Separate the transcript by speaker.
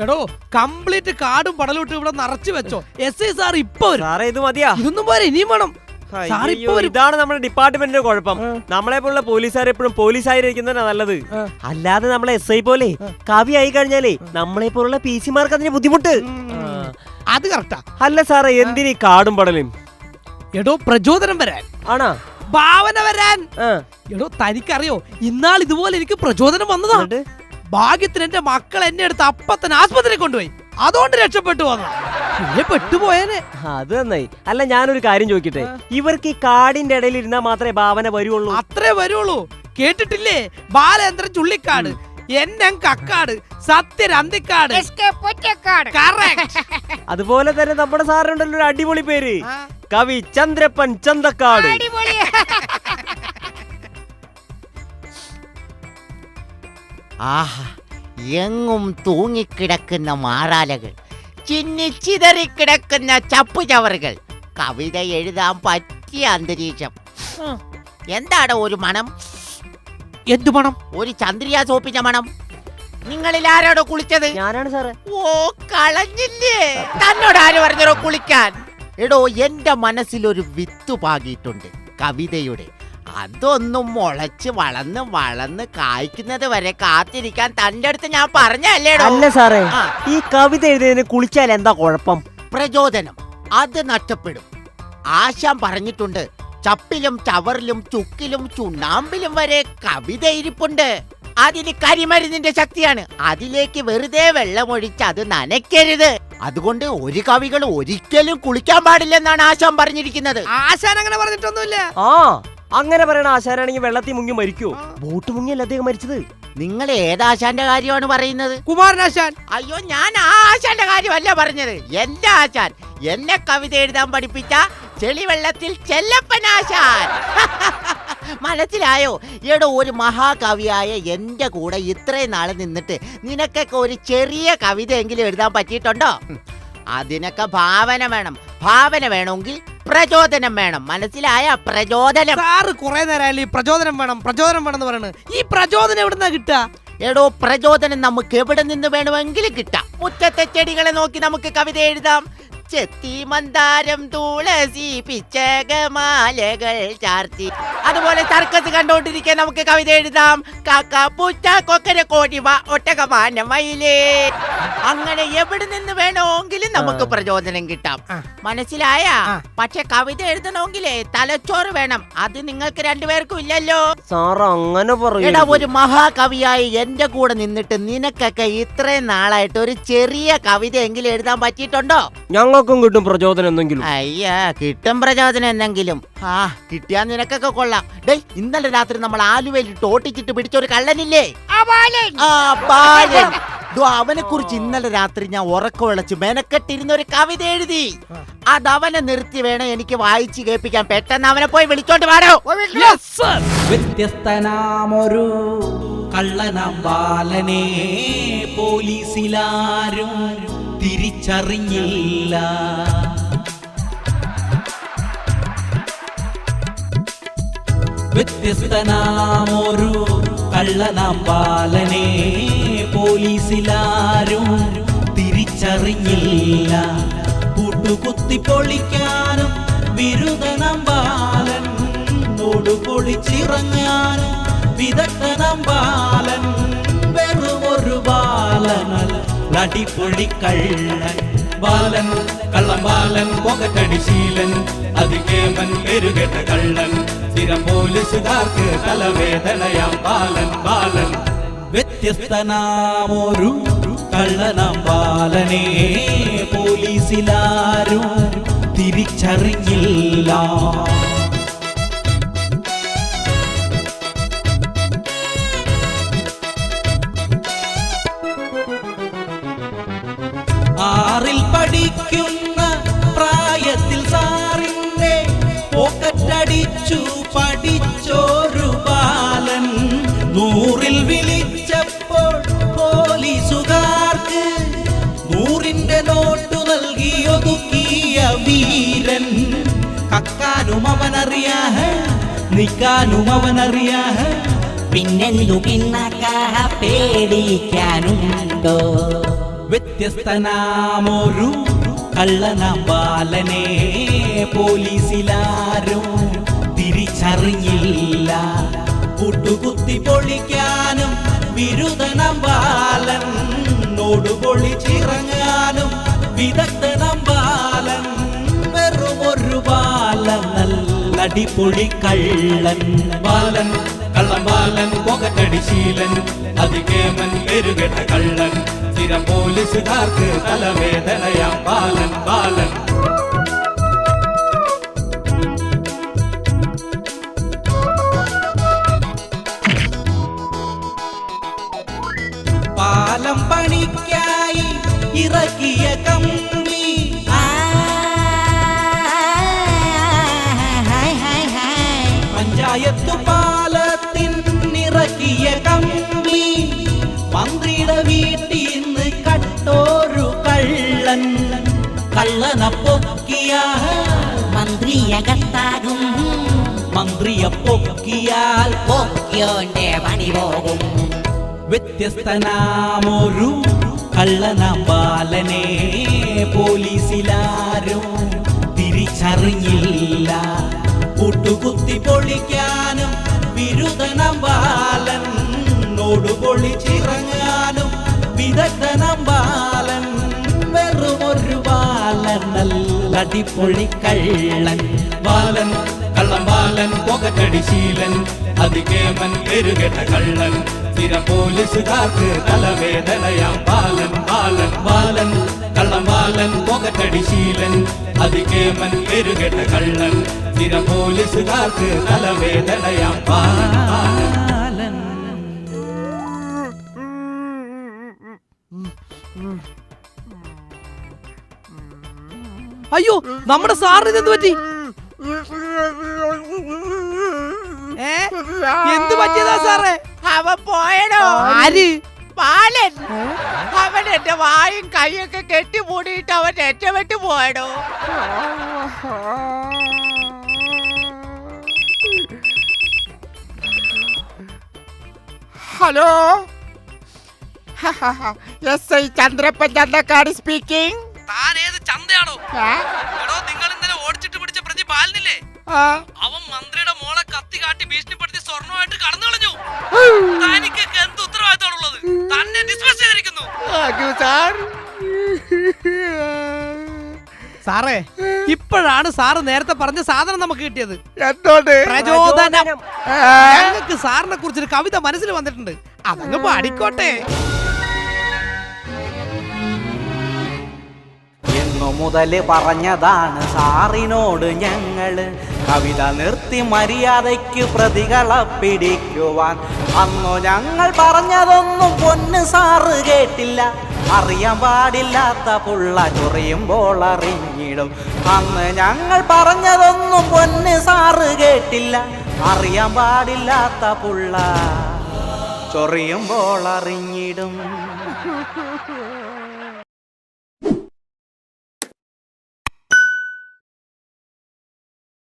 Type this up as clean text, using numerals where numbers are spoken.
Speaker 1: എടോ കംപ്ലീറ്റ് കാടും പടലോട്ടും ഇവിടെ നിറച്ചു വെച്ചോ. SI സാർ ഇപ്പൊ
Speaker 2: ഇത് മതിയാ?
Speaker 1: ഇതൊന്നും പോരെ, ഇനിയും വേണം.
Speaker 2: ഇതാണ് നമ്മുടെ ഡിപ്പാർട്ട്മെന്റിന്റെ കുഴപ്പം. നമ്മളെ പോലുള്ള പോലീസുകാർ എപ്പോഴും പോലീസായിരിക്കുന്നതാണ് നല്ലത്. അല്ലാതെ നമ്മളെ SI പോലെ കവി ആയി കഴിഞ്ഞാലേ നമ്മളെ പോലുള്ള PC മാർക്ക് അതിന് ബുദ്ധിമുട്ട്.
Speaker 1: അത് കറക്റ്റാ.
Speaker 2: അല്ല സാറേ, എന്തിനീ കാടും പടലും?
Speaker 1: എടോ പ്രചോദനം വരാൻ.
Speaker 2: ആണോ?
Speaker 1: ഭാവന വരാൻ. എടോ തനിക്കറിയോ, ഇന്നാൾ ഇതുപോലെ എനിക്ക് പ്രചോദനം വന്നതാ. ഭാഗ്യത്തിന് എന്റെ മക്കൾ എന്നെ എടുത്ത് അപ്പത്തന്നെ ആസ്പത്രി കൊണ്ടുപോയി. അതുകൊണ്ട് രക്ഷപ്പെട്ടു വന്നു. പെട്ടുപോയേനെ.
Speaker 2: അത് നന്നായി. അല്ല, ഞാനൊരു കാര്യം ചോദിക്കട്ടെ, ഇവർക്ക് ഈ കാടിന്റെ ഇടയിൽ ഇരുന്നാ മാത്രമേ ഭാവന വരുള്ളൂ?
Speaker 1: അത്രേ വരുള്ളൂ. കേട്ടിട്ടില്ലേ, ബാലേന്ദ്രൻ ചുള്ളിക്കാട്, എന്നെ കക്കാട്, സത്യൻ അന്തിക്കാട്.
Speaker 2: അതുപോലെ തന്നെ നമ്മുടെ സാറിനുണ്ടല്ലോ ഒരു അടിപൊളി പേര്, കവി ചന്ദ്രപ്പൻ ചന്തക്കാട്.
Speaker 3: ആഹാ, എങ്ങും തൂങ്ങിക്കിടക്കുന്ന മാറാലകൾ, ചിന്നിച്ചിതറിക്കിടക്കുന്ന ചപ്പുചവറുകൾ, കവിത എഴുതാൻ പറ്റിയ അന്തരീക്ഷം. എന്താണ് ഒരു മണം?
Speaker 1: എന്തു മണം?
Speaker 3: ഒരു ചന്ദ്രിയ സോപ്പിന്റെ മണം. നിങ്ങളിൽ ആരോടോ കുളിച്ചത്?
Speaker 2: ഞാനാണ് സാറ്.
Speaker 3: ഓ, കളഞ്ഞില്ലേ? തന്നോട് ആര് പറഞ്ഞോ കുളിക്കാൻ? എടോ, എന്റെ മനസ്സിലൊരു വിത്ത് പാകിയിട്ടുണ്ട് കവിതയുടെ. അതൊന്നും മുളച്ച് വളർന്ന് കായ്ക്കുന്നത് വരെ കാത്തിരിക്കാൻ തന്റെ അടുത്ത് ഞാൻ പറഞ്ഞല്ലേടോ.
Speaker 2: അല്ല സാറേ, ഈ കവിത എഴുതിയതിന് കുളിച്ചാൽ എന്താ കുഴപ്പം?
Speaker 3: പ്രചോദനം അത് നഷ്ടപ്പെടും. ആശാൻ പറഞ്ഞിട്ടുണ്ട്, ചപ്പിലും ചവറിലും ചുക്കിലും ചുണ്ണാമ്പിലും വരെ കവിത ഇരിപ്പുണ്ട്. അതിന് കരിമരുന്നിന്റെ ശക്തിയാണ്. അതിലേക്ക് വെറുതെ വെള്ളമൊഴിച്ച് അത് നനയ്ക്കരുത്. അതുകൊണ്ട് ഒരു കവികൾ ഒരിക്കലും കുളിക്കാൻ പാടില്ലെന്നാണ് ആശാൻ പറഞ്ഞിരിക്കുന്നത്.
Speaker 1: ആശാൻ അങ്ങനെ പറഞ്ഞിട്ടൊന്നുമില്ല.
Speaker 2: അങ്ങനെ പറയണ ആശാനാണെങ്കിൽ വെള്ളത്തിൽ മുങ്ങി മരിക്കോ? ബോട്ട് മുങ്ങിയല്ല അദ്ദേഹം മരിച്ചത്.
Speaker 3: നിങ്ങൾ ഏതാശാന്റെ കാര്യമാണ് പറയുന്നത്?
Speaker 1: കുമാരനാശാൻ.
Speaker 3: അയ്യോ, ഞാൻ ആ ആശാന്റെ കാര്യമല്ല പറഞ്ഞത്. എന്റെ ആശാൻ, എന്നെ കവിത എഴുതാൻ പഠിപ്പിച്ച ചെളിവെള്ളത്തിൽ ചെല്ലപ്പനാശാൻ. മനസ്സിലായോ? എടോ, ഒരു മഹാകവിയായ എന്റെ കൂടെ ഇത്രയും നാളെ നിന്നിട്ട് നിനക്കൊക്കെ ഒരു ചെറിയ കവിതയെങ്കിലും എഴുതാൻ പറ്റിയിട്ടുണ്ടോ? അതിനൊക്കെ ഭാവന വേണം. ഭാവന വേണമെങ്കിൽ പ്രചോദനം വേണം. മനസ്സിലായ? പ്രചോദനം.
Speaker 1: സാറ് കുറെ നേരമല്ലേ പ്രചോദനം വേണം എന്ന് പറയുന്നത്. ഈ പ്രചോദനം എവിടുന്നാ കിട്ടാ?
Speaker 3: എടോ, പ്രചോദനം നമുക്ക് എവിടെ നിന്ന് വേണമെങ്കിലും കിട്ടാം. മുറ്റത്തെ ചെടികളെ നോക്കി നമുക്ക് കവിത എഴുതാം. ചെത്തി മന്ദാരം തുളസി പിച്ചകമാലകൾ ചാർത്തി. അതുപോലെ സർക്കസ് കണ്ടോണ്ടിരിക്കാൻ നമുക്ക് കവിത എഴുതാം. കാക്ക പൂച്ച കൊക്കര കോടിവ ഒട്ടകമാന മയിലേ. അങ്ങനെ എവിടെ നിന്ന് വേണമെങ്കിലും നമുക്ക് പ്രചോദനം കിട്ടാം. മനസ്സിലായ? പക്ഷെ കവിത എഴുതണമെങ്കിലേ തലച്ചോറ് വേണം. അത് നിങ്ങൾക്ക് രണ്ടുപേർക്കും ഇല്ലല്ലോ.
Speaker 2: സാർ അങ്ങനെ
Speaker 3: എടാ, ഒരു മഹാകവിയായി എന്റെ കൂടെ നിന്നിട്ട് നിനക്കൊക്കെ ഇത്രയും നാളായിട്ട് ഒരു ചെറിയ കവിതയെങ്കിലും എഴുതാൻ പറ്റിയിട്ടുണ്ടോ?
Speaker 2: ഞങ്ങൾക്കും കിട്ടും പ്രചോദനം എന്തെങ്കിലും.
Speaker 3: അയ്യാ, കിട്ടും പ്രചോദനം എന്തെങ്കിലും. കിട്ടിയാ നിനക്കൊക്കെ കൊള്ളാം. ഡേയ്, ഇന്നലെ രാത്രി നമ്മൾ ആലുവയിൽ ടോട്ടിച്ചിട്ട് പിടിച്ചൊരു കള്ളനില്ലേ? അവനെ കുറിച്ച് ഇന്നലെ രാത്രി ഞാൻ ഉറക്കവിളച്ച് മെനക്കെട്ടിരുന്ന ഒരു കവിത എഴുതി. അതവനെ നിർത്തി വേണം എനിക്ക് വായിച്ച് കേൾപ്പിക്കാൻ. പെട്ടെന്ന് അവനെ പോയി വിളിച്ചോണ്ട് പാടോ.
Speaker 4: വ്യത്യസ്തനാമൊരു കള്ളനാം ബാലനെ പോലീസിലാരും തിരിച്ചറിഞ്ഞില്ല. വ്യത്യസ്തനാമൊരു കള്ളനാം ബാലനെ പോലീസിലാരും തിരിച്ചറിഞ്ഞില്ല. കൂട്ടുകുത്തി പൊളിക്കാനും ബിരുദനം ബാലൻ, പൊളിച്ചിറങ്ങാനും വിദഗ്ധനം ബാലൻ. വെറുമൊരു ബാലനൽ നടിപൊളി കള്ളൻ ബാലൻ, കള്ളം ബാലൻ, പുകക്കടിശീലൻ, അതികേമൻ പെരുകെട്ട കള്ളൻ, സ്ഥിരം പോലീസുകാർക്ക് തലവേദനയാം ബാലൻ. വ്യത്യസ്തനാമൊരു കള്ളനാം ബാലനെ പോലീസിലാരും തിരിച്ചറിഞ്ഞില്ല. ആറിൽ പഠിക്കുന്ന പ്രായത്തിൽ സാറിന്റെ പോക്കറ്റടിച്ചു പഠിച്ചൊരു ബാലൻ, 100ൽ വിളിച്ചപ്പോൾ പോലീസുകാർക്ക് 100ന്റെ നോട്ടു നൽകി ഒതുക്കിയ വീരൻ. കക്കാനും അവനറിയാ, നിക്കാനും അവനറിയാ, പിന്നെന്തു പിന്നക്ക പേടിക്കാനുണ്ടോ? വ്യത്യസ്തനാമൊരു കള്ളനാം ബാലനെ പോലീസിലാരും തിരിച്ചറിഞ്ഞില്ല. കൂട്ടുകുത്തി പൊളിക്കാനും വിരുദ്ധനം ബാലൻ, നോടുപൊളിച്ചിറങ്ങാനും വിദഗ്ധനം ബാലൻ. വെറുമൊരു ബാലൻ, നല്ലടിപൊളി കള്ളൻ ബാലൻ. കള്ളം ബാലൻ, പുകക്കടിശീലൻ, അതികേമൻ, പെരുകെട്ട കള്ളൻ. സ്ഥിരം പോലീസുകാർക്ക് തലവേദനയാം ബാലൻ ബാലൻ. പാലം പണിക്കായി ഇറക്കിയ കമ്പി, പഞ്ചായത്തു പാലത്തിനിറക്കിയ കമ്പി, മന്ത്രിയുടെ വീട്ടിൽ നിന്ന് കട്ടോരു കള്ളൻ. കള്ളനെ പൊക്കിയ
Speaker 3: മന്ത്രിയകത്താകും,
Speaker 4: മന്ത്രിയെ പൊക്കിയാൽ
Speaker 3: പൊക്കിയോന്റെ പണി പോകും.
Speaker 4: വ്യത്യസ്തനാമൊരു കള്ളനാം ബാലനെ പോലീസിലാരും തിരിച്ചറിഞ്ഞില്ല. കൂട്ടുകുത്തി പൊളിക്കാനും വിരുദ്ധനം ബാലൻ, നോടുപൊളിച്ചിറങ്ങാനും വിദഗ്ധനം ബാലൻ. വെറുമൊരു ബാലൻ, നല്ലടിപൊളി കള്ളൻ ബാലൻ. കള്ളം ബാലൻ, പുകക്കടിശീലൻ, അതികേമൻ, പെരുകെട്ട കള്ളൻ. സ്ഥിരം പോലീസുകാർക്ക് തലവേദനയാം ബാലൻ ബാലൻ ബാലൻ. കള്ളം ബാലൻ, പുകക്കടിശീലൻ, അതികേമൻ, പെരുകെട്ട കള്ളൻ. സ്ഥിരം പോലീസുകാർക്ക് തലവേദനയാം ബാലൻ.
Speaker 1: അയ്യോ, നമ്മുടെ സാറിന് എന്ത് പറ്റി? എന്ത് പറ്റിയതാ സാറേ?
Speaker 3: അവൻ പോയടോ.
Speaker 1: ആര്?
Speaker 3: ബാലൻ. അവൻ എന്റെ വായും കൈയൊക്കെ കെട്ടിമൂടിയിട്ട് അവൻ രക്ഷപ്പെട്ടു പോയടോ. Hello, SI Chandrappan Chanthakkad speaking.
Speaker 1: താൻ ഏത് ചന്തയാണോ? എടോ, നിങ്ങൾ ഇന്നലെ ഓടിച്ചിട്ട് പിടിച്ച പ്രതി ബാലനില്ലേ? അവൻ മന്ത്രിയുടെ മോളെ കത്തി കാട്ടി ഭീഷണിപ്പെടുത്തി സ്വർണ്ണമായിട്ട് കടന്നു കളഞ്ഞു. തനിക്ക് എന്ത് ഉത്തരവാദിത്തമാണുള്ളത്? തന്നെ ഡിസ്മിസ് ചെയ്തിരിക്കുന്നു. സാറേ, ഇപ്പോഴാണ് സാറ് നേരത്തെ പറഞ്ഞ സാധനം നമുക്ക് കിട്ടിയത്.
Speaker 3: എന്തോട്?
Speaker 1: പ്രചോദനം. ഞങ്ങൾക്ക് സാറിനെ കുറിച്ചൊരു കവിത മനസ്സിൽ വന്നിട്ടുണ്ട്, അതങ്ങ് പാടിക്കോട്ടെ.
Speaker 5: മുതല് പറഞ്ഞതാണ് സാറിനോട് ഞങ്ങള്, കവിത നിർത്തി മര്യാദയ്ക്ക് പ്രതികളെ പിടിക്കുവാൻ. അന്നു ഞങ്ങൾ പറഞ്ഞതൊന്നും പൊന്ന് സാറ് കേട്ടില്ല, അറിയാൻ പാടില്ലാത്ത പുള്ള ചൊറിയുമ്പോൾ അറിഞ്ഞിടും. അന്ന് ഞങ്ങൾ പറഞ്ഞതൊന്നും പൊന്ന് സാറ് കേട്ടില്ല, അറിയാൻ പാടില്ലാത്ത പുള്ള ചൊറിയുമ്പോൾ അറിഞ്ഞിടും.